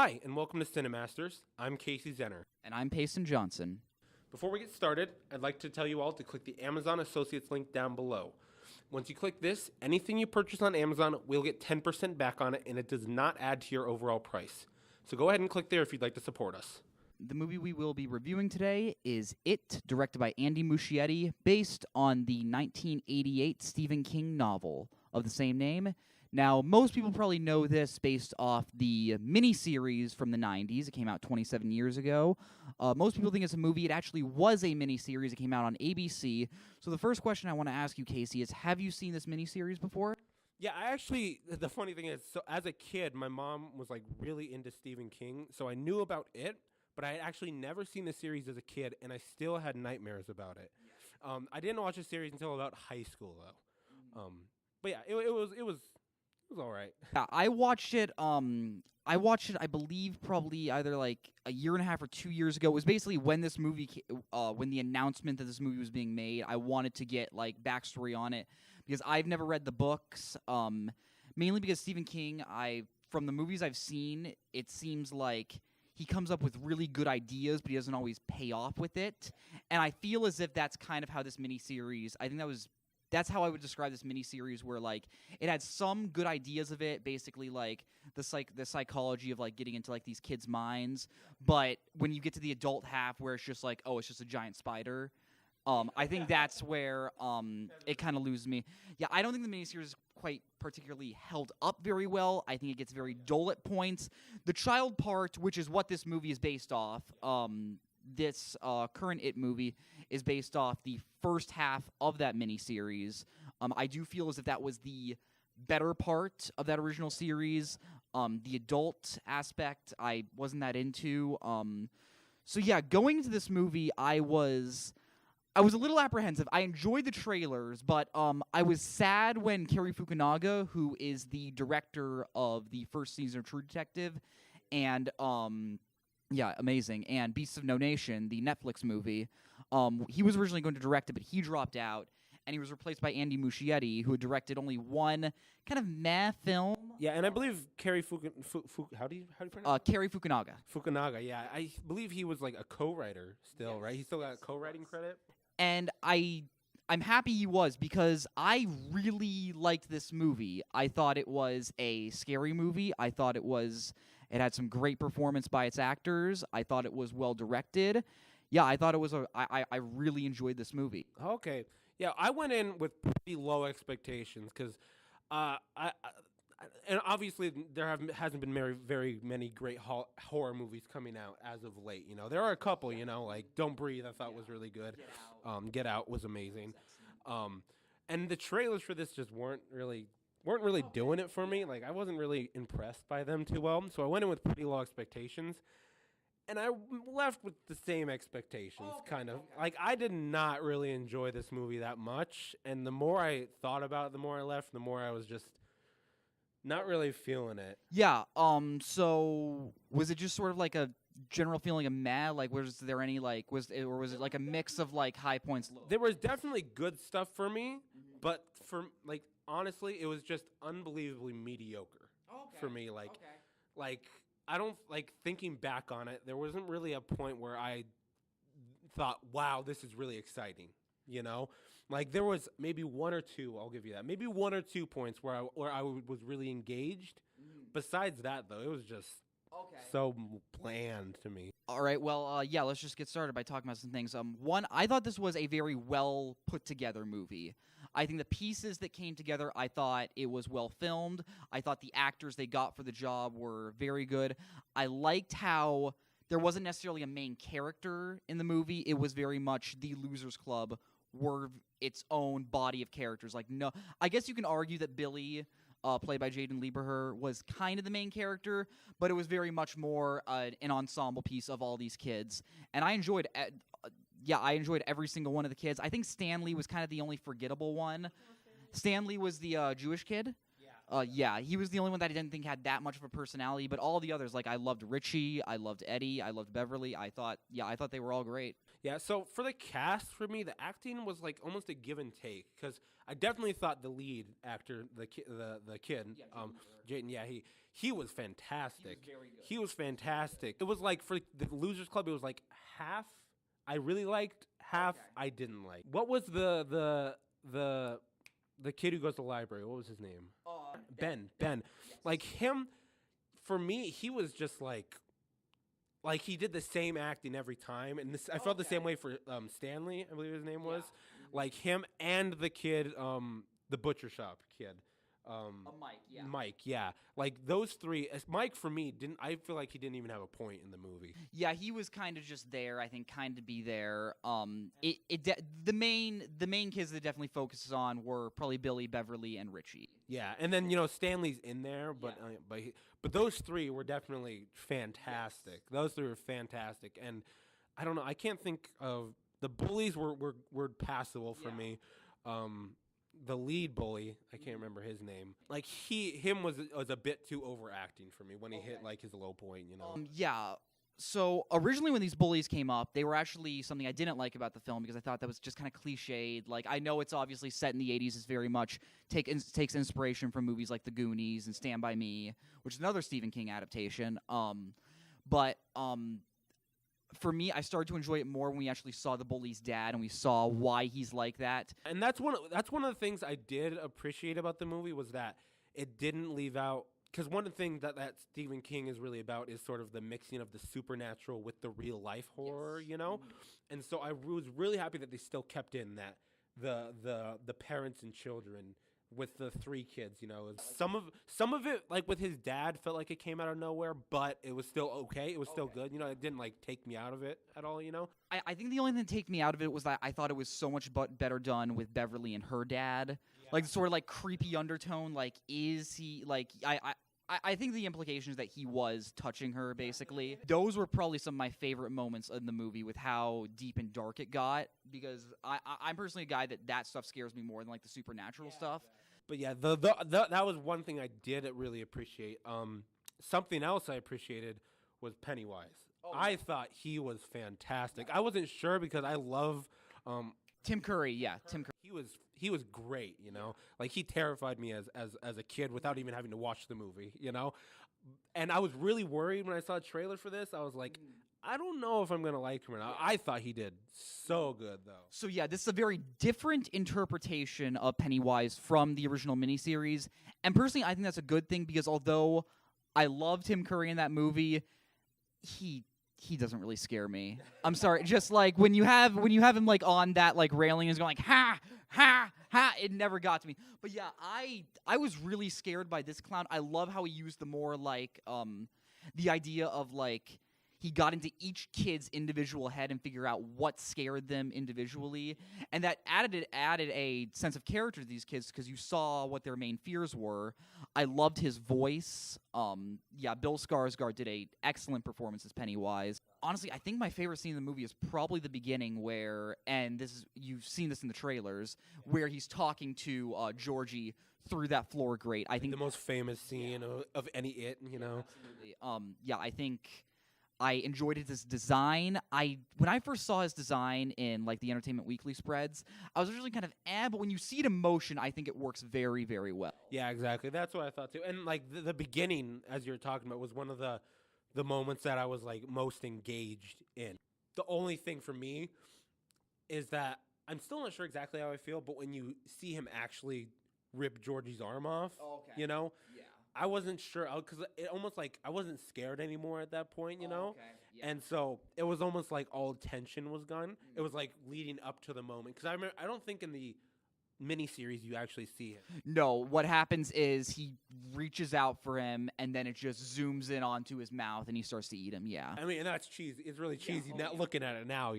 Hi, and welcome to Cinemasters. I'm Casey Zenner. And I'm Payson Johnson. Before we get started, I'd like to tell you all to click the Amazon Associates link down below. Once you click this, anything you purchase on Amazon will get 10% back on it, and it does not add to your overall price. So go ahead and click there if you'd like to support us. The movie we will be reviewing today is It, directed by Andy Muschietti, based on the 1988 Stephen King novel of the same name. Now, most people probably know this based off the miniseries from the 90s. It came out 27 years ago. Most people think it's a movie. It actually was a miniseries. It came out on ABC. So the first question I want to ask you, Casey, is have you seen this miniseries before? Yeah, the funny thing is, so as a kid, my mom was like really into Stephen King, so I knew about it, but I had actually never seen the series as a kid, and I still had nightmares about it. I didn't watch the series until about high school, though. But yeah, it was all right. Yeah, I watched it, I believe, probably either like a year and a half or 2 years ago. It was basically when this movie, when the announcement that this movie was being made, I wanted to get like backstory on it because I've never read the books, mainly because Stephen King, from the movies I've seen, it seems like he comes up with really good ideas, but he doesn't always pay off with it. And I feel as if that's kind of how this miniseries, that's how I would describe this miniseries, where like it had some good ideas of it, basically like the psychology of like getting into like these kids' minds. But when you get to the adult half, where it's just like, oh, it's just a giant spider, I think that's where it kind of loses me. Yeah, I don't think the miniseries is quite particularly held up very well. I think it gets very dull at points. The child part, which is what this movie is based off, this current It movie is based off the first half of that miniseries. I do feel as if that was the better part of that original series. The adult aspect I wasn't that into. So yeah, going into this movie, I was a little apprehensive. I enjoyed the trailers, but I was sad when Cary Fukunaga, who is the director of the first season of True Detective, and yeah, amazing, and Beasts of No Nation, the Netflix movie, he was originally going to direct it, but he dropped out, and he was replaced by Andy Muschietti, who had directed only one kind of meh film. Yeah, and I believe Cary how do you pronounce it? Cary Fukunaga. Fukunaga, yeah. I believe he was like a co-writer still, Yes, right? He still got a yes, co-writing credit? And I'm happy he was, because I really liked this movie. I thought it was a scary movie. I thought it had some great performance by its actors. I thought it was well directed. Yeah, I thought it was I really enjoyed this movie. Okay. Yeah, I went in with pretty low expectations because and obviously there hasn't been very many great horror movies coming out as of late. You know, there are a couple. You know, like Don't Breathe, I thought was really good. Get Out was amazing. And the trailers for this just weren't really doing it for me. Like, I wasn't really impressed by them too well. So I went in with pretty low expectations. And I left with the same expectations, kind of. Like, I did not really enjoy this movie that much. And the more I thought about it, the more I left, the more I was just not really feeling it. Yeah, so was it just sort of like a general feeling of meh? Like, was there any, like, was it like a mix of, like, high points, low? There was definitely good stuff for me, but like, honestly, it was just unbelievably mediocre for me. Like, I don't, like, thinking back on it, there wasn't really a point where I thought, wow, this is really exciting, you know? Like, there was maybe one or two, I'll give you that, maybe one or 2 points where I was really engaged. Besides that, though, it was just so bland to me. All right, well, yeah, let's just get started by talking about some things. One, I thought this was a very well put together movie. I think the pieces that came together, I thought it was well filmed. I thought the actors they got for the job were very good. I liked how there wasn't necessarily a main character in the movie. It was very much the Losers Club were its own body of characters. Like, no, I guess you can argue that Billy, played by Jaden Lieberher, was kind of the main character, but it was very much more an ensemble piece of all these kids. And I enjoyed every single one of the kids. I think Stanley was kind of the only forgettable one. Stanley was the Jewish kid. Yeah, he was the only one that I didn't think had that much of a personality, but all the others, like I loved Richie, I loved Eddie, I loved Beverly. I thought they were all great. Yeah, so for the cast, for me, the acting was like almost a give and take because I definitely thought the lead actor, the kid, Jayden, yeah, he was fantastic. He was fantastic. It was like for the Losers Club, it was like half I really liked, half I didn't like. What was the kid who goes to the library? What was his name? Ben. Yes. Like him, for me, he was just like he did the same acting every time, and this I felt the same way for Stanley, I believe his name was, like him and the kid, the butcher shop kid, Mike, yeah, like those three. Mike for me I feel like he didn't even have a point in the movie. Yeah, he was kind of just there. I think kind of be there. The main kids that definitely focuses on were probably Billy, Beverly, and Richie. Yeah, and then Stanley's in there, but those three were definitely fantastic. Yes. Those three were fantastic, and I don't know. I can't think of the bullies were passable for me. The lead bully, I can't remember his name. Like him was a bit too overacting for me when he hit like his low point. Yeah. So originally when these bullies came up, they were actually something I didn't like about the film because I thought that was just kind of cliched. Like I know it's obviously set in the 80s, it's very much takes inspiration from movies like The Goonies and Stand By Me, which is another Stephen King adaptation. But for me, I started to enjoy it more when we actually saw the bully's dad and we saw why he's like that. And that's one of the things I did appreciate about the movie was that it didn't leave out. Because one of the things that Stephen King is really about is sort of the mixing of the supernatural with the real life horror, And so I was really happy that they still kept in that the parents and children with the three kids, Some of it, like with his dad, felt like it came out of nowhere, but it was still okay. It was still good, It didn't like take me out of it at all, I think the only thing that took me out of it was that I thought it was so much better done with Beverly and her dad. Like sort of like creepy undertone, like is he like I think the implication is that he was touching her basically. Those were probably some of my favorite moments in the movie with how deep and dark it got because I'm personally a guy that stuff scares me more than like the supernatural stuff. But yeah, that was one thing I did really appreciate. Something else I appreciated was Pennywise. I thought he was fantastic. I wasn't sure because I love Tim Curry, Tim Curry. He was great, Like he terrified me as a kid without even having to watch the movie, And I was really worried when I saw a trailer for this. I was like, I don't know if I'm going to like him or not. I thought he did so good, though. So yeah, this is a very different interpretation of Pennywise from the original miniseries. And personally, I think that's a good thing because although I loved Tim Curry in that movie, he doesn't really scare me. I'm sorry. Just like when you have him like on that like railing and is going like ha ha ha, it never got to me. But yeah, I was really scared by this clown. I love how he used the more like the idea of like he got into each kid's individual head and figure out what scared them individually, and that added a sense of character to these kids because you saw what their main fears were. I loved his voice. Bill Skarsgård did a excellent performance as Pennywise. Honestly, I think my favorite scene in the movie is probably the beginning where, and you've seen this in the trailers, where he's talking to Georgie through that floor grate. I think the most famous scene of any It, Absolutely. I think I enjoyed his design. When I first saw his design in like the Entertainment Weekly spreads, I was originally kind of but when you see it in motion, I think it works very, very well. Yeah, exactly. That's what I thought too. And like the beginning, as you were talking about, was one of the moments that I was like most engaged in. The only thing for me is that I'm still not sure exactly how I feel, but when you see him actually rip Georgie's arm off, Yeah. I wasn't sure because it almost like I wasn't scared anymore at that point, Okay. Yeah. And so it was almost like all tension was gone. It was like leading up to the moment because I don't think in the miniseries you actually see him. No, what happens is he reaches out for him and then it just zooms in onto his mouth and he starts to eat him. Yeah. I mean, and that's cheesy. It's really cheesy looking at it now,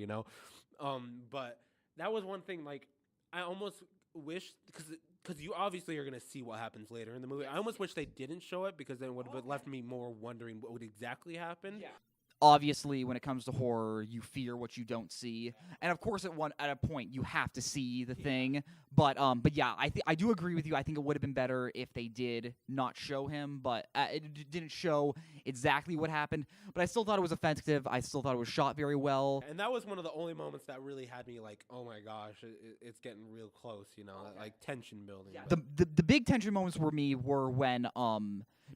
But that was one thing. Like I almost wish because you obviously are going to see what happens later in the movie. I almost wish they didn't show it because then it would have left me more wondering what would exactly happen. Yeah. obviously, when it comes to horror, you fear what you don't see, and of course, at a point, you have to see the thing. But yeah, I do agree with you. I think it would have been better if they did not show him, but didn't show exactly what happened. But I still thought it was effective. I still thought it was shot very well. And that was one of the only moments that really had me like, oh my gosh, it's getting real close, you know, like tension building. Yeah. The big tension moments for me were when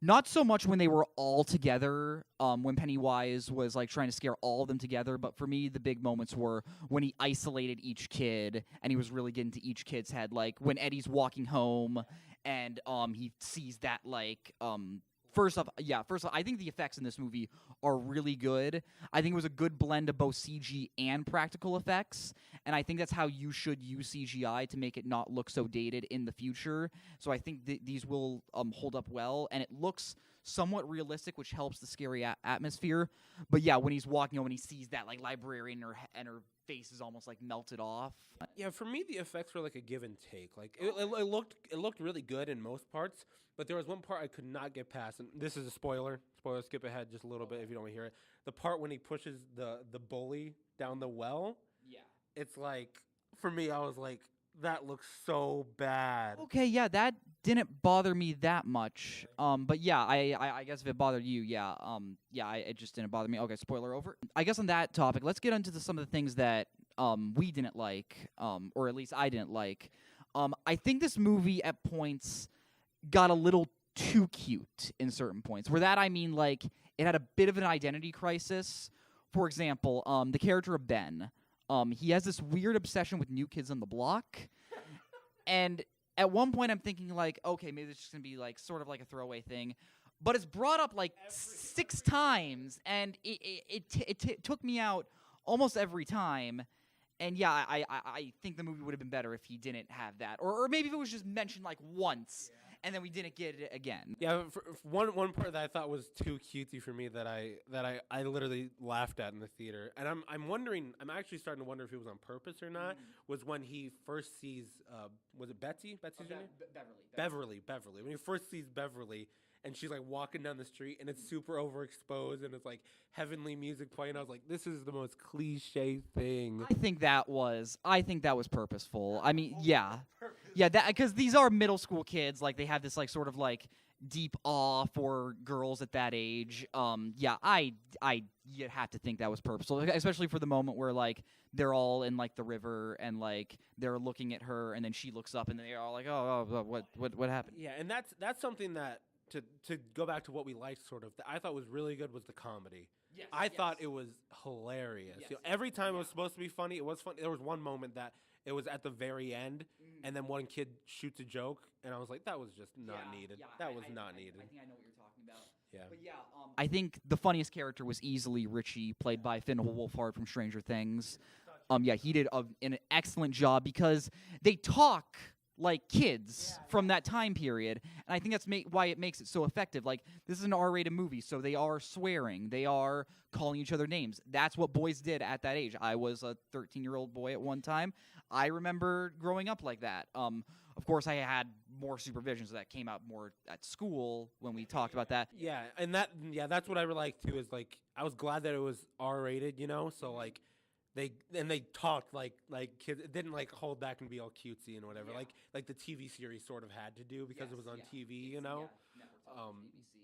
not so much when they were all together, when Pennywise was like trying to scare all of them together, but for me the big moments were when he isolated each kid and he was really getting to each kid's head, like when Eddie's walking home and he sees that like First off, I think the effects in this movie are really good. I think it was a good blend of both CG and practical effects, and I think that's how you should use CGI to make it not look so dated in the future. So I think these will hold up well, and it looks somewhat realistic, which helps the scary atmosphere. But yeah, when he's walking home and he sees that like librarian and her face is almost like melted off. Yeah, for me the effects were like a give and take. Like it looked really good in most parts, but there was one part I could not get past, and this is a spoiler. Spoiler, skip ahead just a little bit if you don't want to hear it. The part when he pushes the bully down the well. Yeah. It's like, for me, I was like, that looks so bad. Okay, yeah, that didn't bother me that much. But yeah, I guess if it bothered you, yeah, it just didn't bother me. Okay, spoiler over. I guess on that topic, let's get into some of the things that we didn't like, or at least I didn't like. I think this movie at points got a little too cute in certain points. Where that I mean, like, it had a bit of an identity crisis. For example, the character of Ben. He has this weird obsession with New Kids on the Block. And at one point I'm thinking, like, okay, maybe it's just going to be, like, sort of like a throwaway thing. But it's brought up, like, 6 times, and it took me out almost every time. And, yeah, I think the movie would have been better if he didn't have that. Or maybe if it was just mentioned, like, once. Yeah. And then we didn't get it again. Yeah, for one part that I thought was too cutesy for me that I literally laughed at in the theater, and I'm wondering, I'm actually starting to wonder if it was on purpose or not. Was when he first sees, was it Betsy? Betsy's her name? Beverly. When he first sees Beverly, and she's like walking down the street, and it's super overexposed, and it's like heavenly music playing. I was like, this is the most cliche thing. I think that was purposeful. I mean, yeah, that because these are middle school kids. Like they have this like sort of like deep awe for girls at that age. Yeah, you'd have to think that was purposeful, especially for the moment where like they're all in like the river and like they're looking at her, and then she looks up, and they're all like, oh, what happened? Yeah, and that's something that. To go back to what we liked, sort of, that I thought was really good was the comedy. Yes, I thought it was hilarious. Yes. You know, every time it was supposed to be funny, it was funny. There was one moment that it was at the very end, and then one kid shoots a joke, and I was like, that was just not needed. That was not needed. I think I know what you're talking about. Yeah. But yeah, I think the funniest character was easily Richie, played by Finn Wolfhard from Stranger Things. Yeah, he did an excellent job because they talk like kids from that time period, and I think that's why it makes it so effective. Like, this is an R-rated movie, so they are swearing, they are calling each other names. That's what boys did at that age. I was a 13-year-old boy at one time. I remember growing up like that. Of course, I had more supervision, so that came out more at school when we talked about that. Yeah, and that's what I really liked too. Is like I was glad that it was R-rated, you know. So like. They talked like kids. It didn't like hold back and be all cutesy and whatever. Yeah. Like the TV series sort of had to do because it was on TV, you know.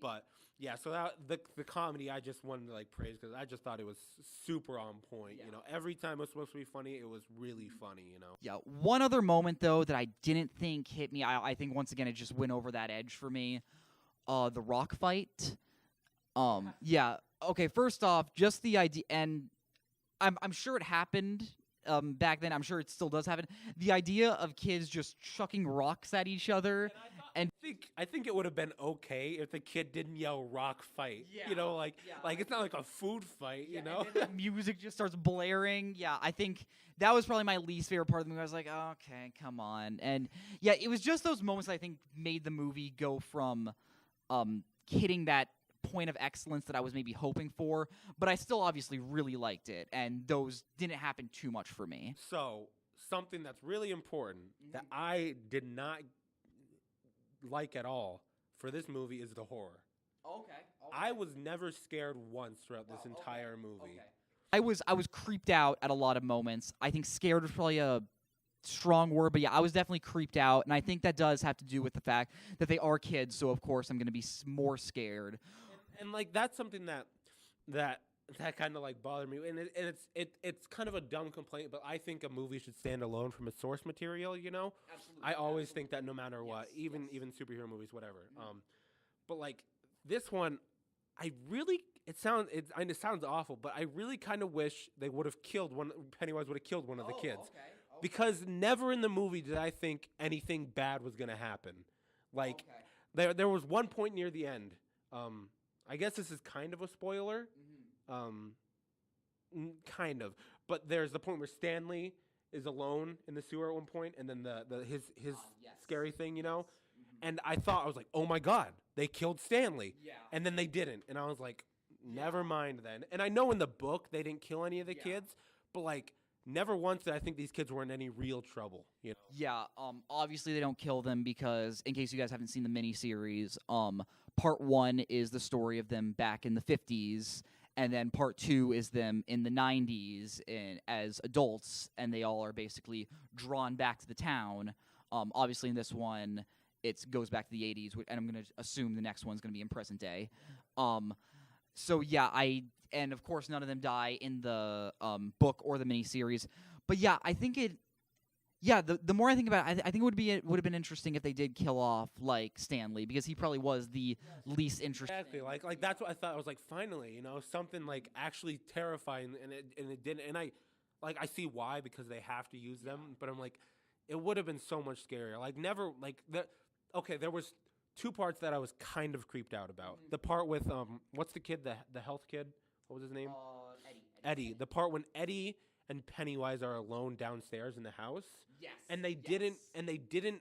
But yeah, so that the comedy I just wanted to like praise because I just thought it was super on point. Yeah. You know, every time it was supposed to be funny, it was really funny. You know. Yeah. One other moment though that I didn't think hit me. I think once again it just went over that edge for me. The rock fight. Yeah. Okay. First off, just the idea and. I'm sure it happened back then. I'm sure it still does happen. The idea of kids just chucking rocks at each other, and I think it would have been okay if the kid didn't yell "rock fight." Yeah. You know, like it's not like a food fight. Yeah, you know, and then the music just starts blaring. Yeah, I think that was probably my least favorite part of the movie. I was like, oh, okay, come on, and yeah, it was just those moments that I think made the movie go from hitting that point of excellence that I was maybe hoping for, but I still obviously really liked it, and those didn't happen too much for me. So, something that's really important that I did not like at all for this movie is the horror. Okay. I was never scared once throughout this entire movie. I was creeped out at a lot of moments. I think scared was probably a strong word, but yeah, I was definitely creeped out, and I think that does have to do with the fact that they are kids. So of course I'm going to be more scared. And like that's something that kind of like bothered me, and it's kind of a dumb complaint, but I think a movie should stand alone from its source material. You know, Absolutely. I always think that no matter what, even superhero movies, whatever. But like this one, it sounds awful, but I really kind of wish they would have killed Pennywise would have killed one of the kids. Because never in the movie did I think anything bad was gonna happen. Like there was one point near the end. I guess this is kind of a spoiler. Kind of, but there's the point where Stanley is alone in the sewer at one point, and then his scary thing, you know. And I was like, oh my god, they killed Stanley. Yeah. And then they didn't, and I was like, never mind then. And I know in the book they didn't kill any of the kids, but like. Never once did I think these kids were in any real trouble, you know? Yeah, obviously they don't kill them because, in case you guys haven't seen the miniseries, part 1 is the story of them back in the 50s, and then part 2 is them in the 90s as adults, and they all are basically drawn back to the town. Obviously in this one, it goes back to the 80s, and I'm going to assume the next one's going to be in present day. So yeah, and of course none of them die in the book or the miniseries. But yeah, I think the more I think about it, I think it would have been interesting if they did kill off like Stanley, because he probably was the least interesting. Exactly, like that's what I thought. I was like, finally, you know, something like actually terrifying, and it didn't. And I see why, because they have to use them. But I'm like, it would have been so much scarier. Like never like that. Okay, there was 2 parts that I was kind of creeped out about. The part with what's the kid, the health kid? What was his name? Eddie. The part when Eddie and Pennywise are alone downstairs in the house. Yes. And they didn't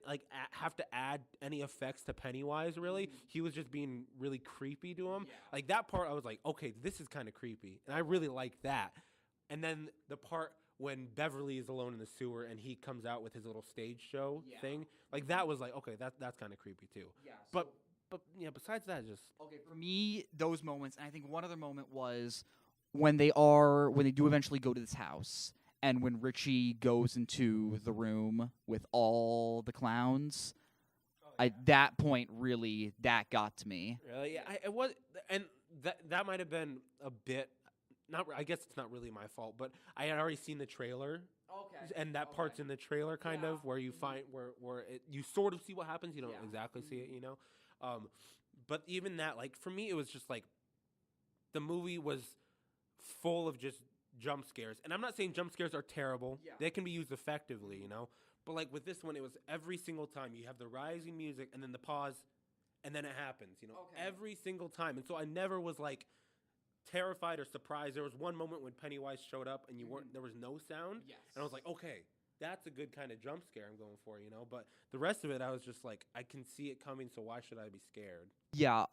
like have to add any effects to Pennywise really. He was just being really creepy to him. Yeah. Like that part I was like, okay, this is kind of creepy. And I really like that. And then the part when Beverly is alone in the sewer and he comes out with his little stage show thing, like that was like, okay, that's kind of creepy too. Yeah. But yeah, besides that, just Okay, for me, those moments, and I think one other moment was when they do eventually go to this house, and when Richie goes into the room with all the clowns. That point really got to me. really, yeah, it was, and that might have been a bit. I guess it's not really my fault, but I had already seen the trailer. Okay. And that part's in the trailer, kind of, where you find where you sort of see what happens. You don't exactly see it, you know. But even that, like for me, it was just like the movie was full of just jump scares. And I'm not saying jump scares are terrible; they can be used effectively, you know. But like with this one, it was every single time you have the rising music and then the pause, and then it happens, you know, every single time. And so I never was like terrified or surprised. There was one moment when Pennywise showed up and there was no sound, and I was like, okay, that's a good kind of jump scare I'm going for, you know. But the rest of it, I was just like, I can see it coming, so why should I be scared? Yeah.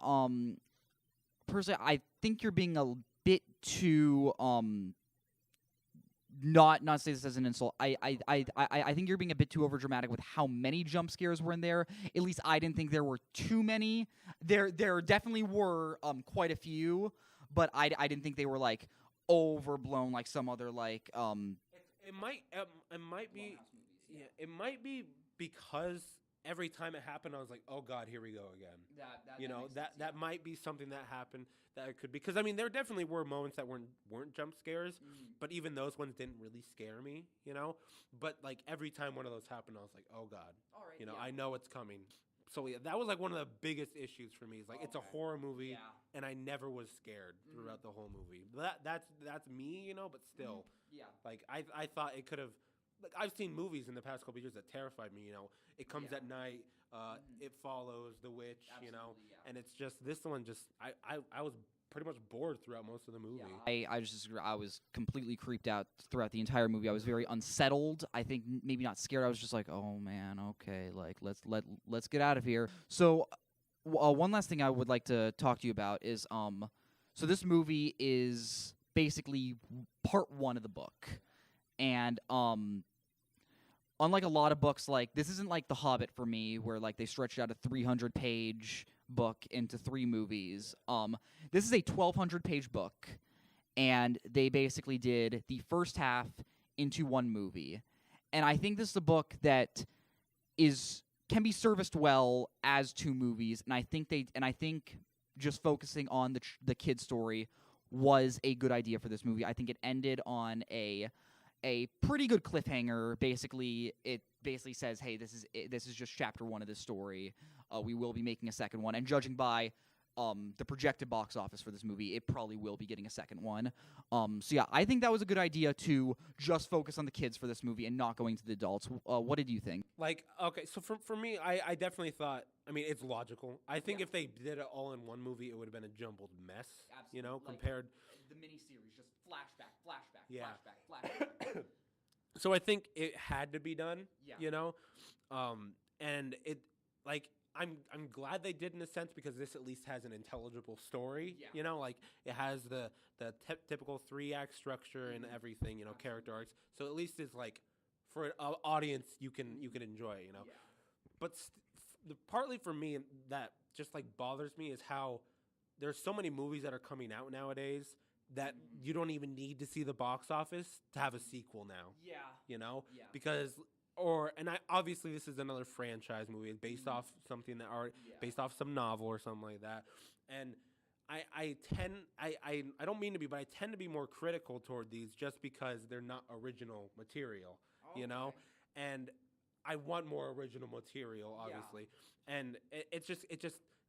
Personally, I think you're being a bit too not say this as an insult. I think you're being a bit too overdramatic with how many jump scares were in there. At least I didn't think there were too many. There definitely were quite a few, but I didn't think they were like overblown like some other like It might be because every time it happened, I was like, "Oh God, here we go again." That might be something that happened that it could be, because I mean, there definitely were moments that weren't jump scares, but even those ones didn't really scare me, you know. But like every time one of those happened, I was like, "Oh God," I know it's coming. So yeah, that was like one of the biggest issues for me. Is like it's a horror movie, and I never was scared throughout the whole movie. That's me, you know. But still, like I thought it could have. Like I've seen movies in the past couple of years that terrified me. You know, It Comes at Night, It Follows, The Witch. You know, and it's just this one. Just I was pretty much bored throughout most of the movie. I just disagree. I was completely creeped out throughout the entire movie. I was very unsettled. I think maybe not scared. I was just like, oh man, okay, like let's get out of here. So one last thing I would like to talk to you about is so this movie is basically part 1 of the book. And unlike a lot of books, like this isn't like The Hobbit for me, where like they stretched out a 300-page book into 3 movies. This is a 1,200-page book, and they basically did the first half into 1 movie. And I think this is a book that can be serviced well as 2 movies, and I think just focusing on the kid story was a good idea for this movie. I think it ended on a pretty good cliffhanger. Basically, it basically says, "Hey, this is just chapter 1 of this story. We will be making a second one." And judging by the projected box office for this movie, it probably will be getting a second one. So yeah, I think that was a good idea to just focus on the kids for this movie and not going to the adults. What did you think? Like, okay, so for me, I definitely thought, I mean, it's logical. I think if they did it all in one movie, it would have been a jumbled mess, you know, compared. The miniseries, just flashback, Yeah. flashback. So I think it had to be done, Yeah. you know, and it, like, I'm glad they did in a sense, because this at least has an intelligible story, Yeah. you know, like it has the typical 3-act structure and everything, you know, character arcs. So at least it's like for an audience you can enjoy, you know. Yeah. But partly for me that just like bothers me is how there's so many movies that are coming out nowadays that you don't even need to see the box office to have a sequel now, Yeah. you know, Yeah. because obviously this is another franchise movie. It's based off something that are based off some novel or something like that. And I don't mean to be, but I tend to be more critical toward these just because they're not original material, you know? And I want more original material, obviously. And it's just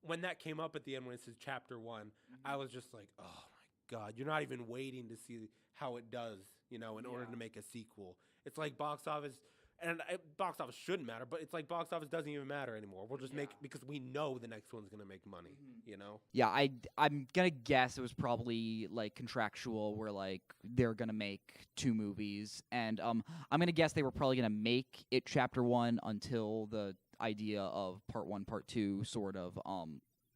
when that came up at the end when it says chapter 1, I was just like, oh my God, you're not even waiting to see how it does, you know, in order to make a sequel. It's like box office. And box office shouldn't matter, but it's like box office doesn't even matter anymore. We'll just make, because we know the next one's going to make money, you know? Yeah, I'm going to guess it was probably, like, contractual where, like, they're going to make 2 movies. And I'm going to guess they were probably going to make it chapter 1 until the idea of part 1, part 2 sort of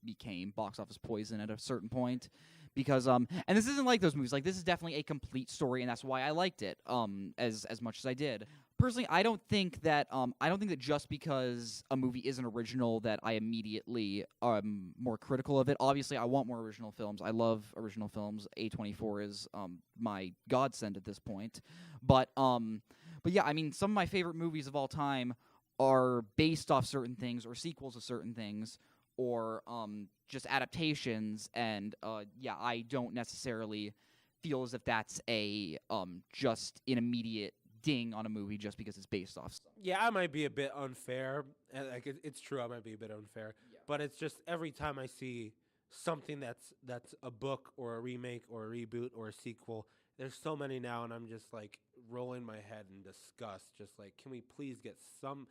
became box office poison at a certain point. Because and this isn't like those movies. Like, this is definitely a complete story, and that's why I liked it as much as I did. Personally, I don't think that just because a movie isn't original that I immediately am more critical of it. Obviously, I want more original films. I love original films. A24 is my godsend at this point. But yeah, I mean, some of my favorite movies of all time are based off certain things or sequels of certain things, or just adaptations, and yeah, I don't necessarily feel as if that's a just an immediate ding on a movie just because it's based off stuff. Yeah, I might be a bit unfair. Like it's true, I might be a bit unfair. But it's just every time I see something that's a book or a remake or a reboot or a sequel, there's so many now, and I'm just like rolling my head in disgust. Just like, can we please get some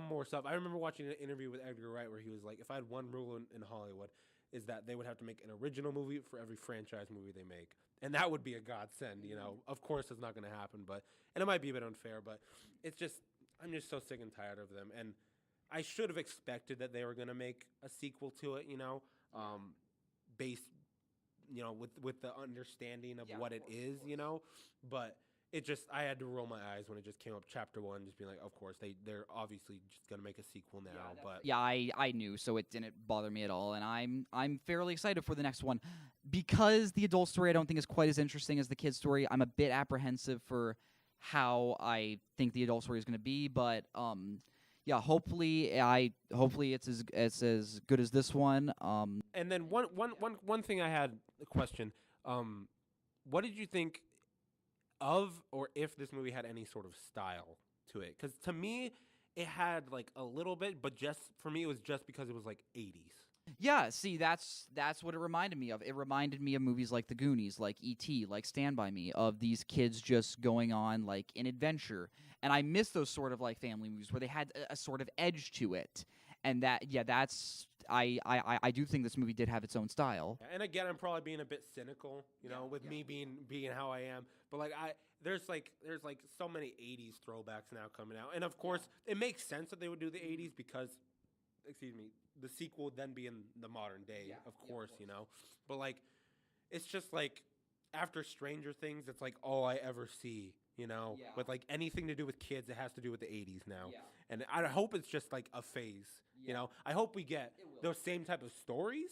more stuff? I remember watching an interview with Edgar Wright where he was like, if I had one rule in Hollywood, is that they would have to make an original movie for every franchise movie they make. And that would be a godsend, you know. Of course it's not going to happen, and it might be a bit unfair, but it's just, I'm just so sick and tired of them. And I should have expected that they were going to make a sequel to it, you know, based, you know, with the understanding of what it is, you know. But it just, I had to roll my eyes when it just came up chapter 1, just being like, of course they're obviously just gonna make a sequel now. But yeah, I knew, so it didn't bother me at all, and I'm fairly excited for the next one because the adult story I don't think is quite as interesting as the kid story. I'm a bit apprehensive for how I think the adult story is going to be, but yeah, hopefully it's as good as this one. And then one thing I had a question. What did you think of, or if this movie had any sort of style to it? Because to me, it had like a little bit, but just for me, it was just because it was like 80s. Yeah, see, that's what it reminded me of. It reminded me of movies like The Goonies, like E.T., like Stand By Me, of these kids just going on like an adventure. And I miss those sort of like family movies where they had a sort of edge to it. And that's I do think this movie did have its own style. And again, I'm probably being a bit cynical, you know, with me being how I am. But like there's like so many 80s throwbacks now coming out. And of course, it makes sense that they would do the 80s because, excuse me, the sequel would then be in the modern day, of course, you know. But like, it's just like after Stranger Things, it's like all I ever see, You know, Yeah. with like anything to do with kids, it has to do with the 80s now. Yeah. And I hope it's just like a phase. You Yeah. know, I hope we get It will. those same type of stories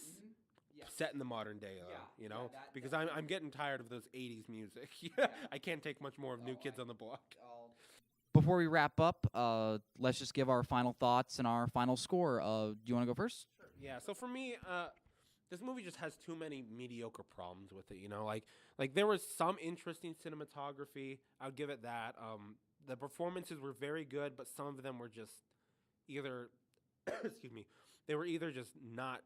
Yes. set in the modern day, Yeah. you Yeah, know, that because definitely. I'm getting tired of those 80s music. Yeah. I can't take much more of New Oh, Kids on the Block. Before we wrap up, let's just give our final thoughts and our final score. Do you want to go first? Yeah, so for me, this movie just has too many mediocre problems with it. You know, like there was some interesting cinematography. I'll give it that. The performances were very good, but some of them were just either, excuse me, they were either just not.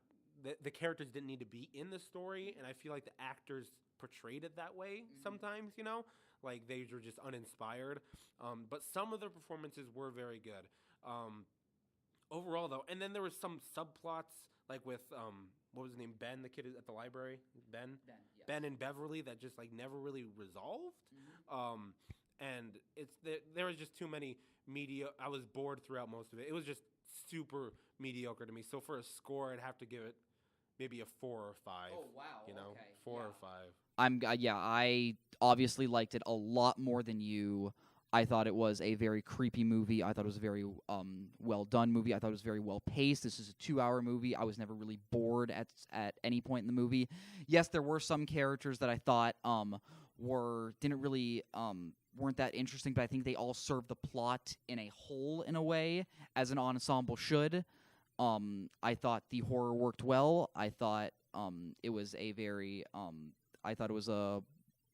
The characters didn't need to be in the story, and I feel like the actors portrayed it that way sometimes. You know, like they were just uninspired. But some of the performances were very good. Overall, though, and then there was some subplots, like with what was his name, Ben, the kid at the library, Ben and Beverly, that just like never really resolved. And there was just too many media. I was bored throughout most of it. It was just super mediocre to me. So for a score, I'd have to give it maybe a 4 or 5. Oh wow! You know, Okay. 4 Yeah. or 5. I obviously liked it a lot more than you. I thought it was a very creepy movie. I thought it was a very well done movie. I thought it was very well paced. This is a 2-hour movie. I was never really bored at any point in the movie. Yes, there were some characters that I thought didn't really weren't that interesting, but I think they all served the plot in a whole in a way, as an ensemble should. I thought the horror worked well. I thought it was a very I thought it was a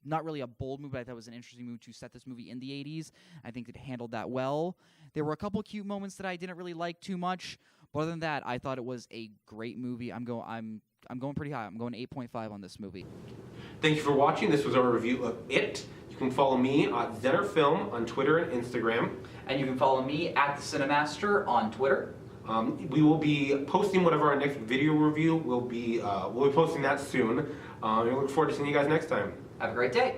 not really a bold move, but I thought it was an interesting move to set this movie in the 80s. I think it handled that well. There were a couple cute moments that I didn't really like too much, but other than that, I thought it was a great movie. I'm going pretty high. I'm going 8.5 on this movie. Thank you for watching. This was our review of It. You can follow me at Zener Film on Twitter and Instagram. And you can follow me at the Cinemaster on Twitter. We will be posting whatever our next video review will be. We'll be posting that soon. We look forward to seeing you guys next time. Have a great day.